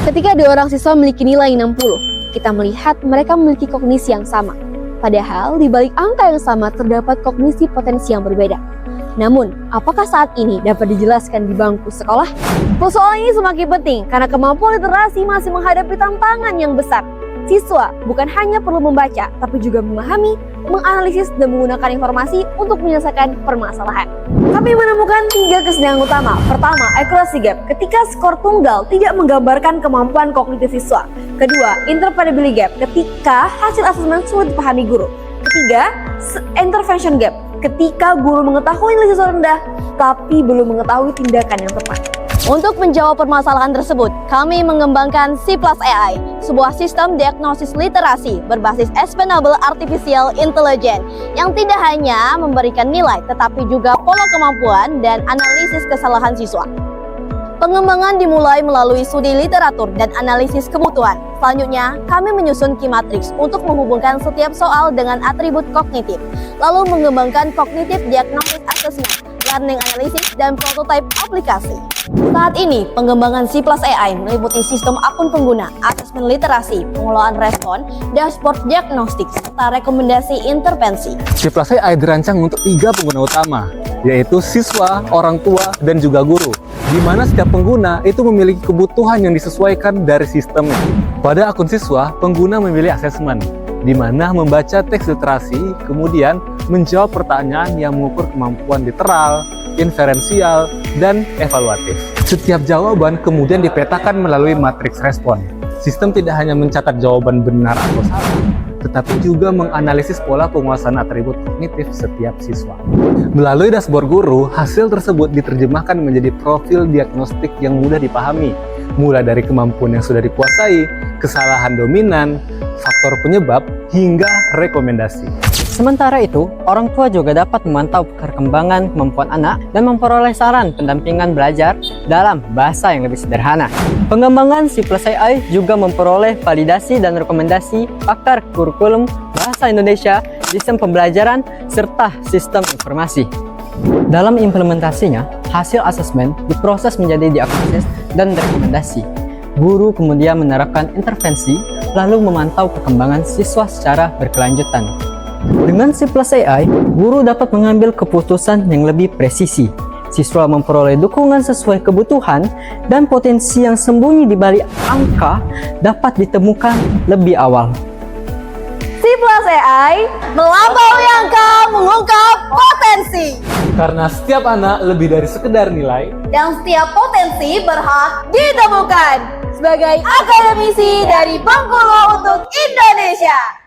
Ketika dua orang siswa memiliki nilai 60, kita melihat mereka memiliki kognisi yang sama. Padahal di balik angka yang sama terdapat kognisi potensi yang berbeda. Namun, apakah saat ini dapat dijelaskan di bangku sekolah? Persoalan ini semakin penting karena kemampuan literasi masih menghadapi tantangan yang besar. Siswa bukan hanya perlu membaca, tapi juga memahami, menganalisis, dan menggunakan informasi untuk menyelesaikan permasalahan. Kami menemukan 3 kesenian utama. Pertama, accuracy gap, ketika skor tunggal tidak menggambarkan kemampuan kognitif siswa. Kedua, interpretability gap, ketika hasil asesmen sulit dipahami guru. Ketiga, intervention gap, ketika guru mengetahui nilai siswa rendah, tapi belum mengetahui tindakan yang tepat. Untuk menjawab permasalahan tersebut, kami mengembangkan C+AI, sebuah sistem diagnosis literasi berbasis Explainable Artificial Intelligence yang tidak hanya memberikan nilai, tetapi juga pola kemampuan dan analisis kesalahan siswa. Pengembangan dimulai melalui studi literatur dan analisis kebutuhan. Selanjutnya, kami menyusun key matrix untuk menghubungkan setiap soal dengan atribut kognitif, lalu mengembangkan cognitive diagnosis assessment, learning analysis, dan prototype aplikasi. Saat ini, pengembangan C+AI meliputi sistem akun pengguna, asesmen literasi, pengelolaan respon, dashboard diagnostik, serta rekomendasi intervensi. C+AI dirancang untuk 3 pengguna utama, yaitu siswa, orang tua, dan juga guru, di mana setiap pengguna itu memiliki kebutuhan yang disesuaikan dari sistemnya. Pada akun siswa, pengguna memilih asesmen, di mana membaca teks literasi, kemudian menjawab pertanyaan yang mengukur kemampuan literal, inferensial, dan evaluatif. Setiap jawaban kemudian dipetakan melalui matriks respon. Sistem tidak hanya mencatat jawaban benar atau salah, tetapi juga menganalisis pola penguasaan atribut kognitif setiap siswa. Melalui dashboard guru, hasil tersebut diterjemahkan menjadi profil diagnostik yang mudah dipahami, mulai dari kemampuan yang sudah dikuasai, kesalahan dominan, faktor penyebab, hingga rekomendasi. Sementara itu, orang tua juga dapat memantau perkembangan kemampuan anak dan memperoleh saran pendampingan belajar dalam bahasa yang lebih sederhana. Pengembangan C+AI juga memperoleh validasi dan rekomendasi pakar kurikulum bahasa Indonesia, sistem pembelajaran, serta sistem informasi. Dalam implementasinya, hasil asesmen diproses menjadi diagnosis dan rekomendasi. Guru kemudian menerapkan intervensi, lalu memantau perkembangan siswa secara berkelanjutan. Dengan C+AI, guru dapat mengambil keputusan yang lebih presisi. Siswa memperoleh dukungan sesuai kebutuhan, dan potensi yang sembunyi di balik angka dapat ditemukan lebih awal. C+AI melampaui angka, mengungkap potensi. Karena setiap anak lebih dari sekedar nilai, Dan setiap potensi berhak ditemukan. Sebagai akademisi dari Bengkulu untuk Indonesia.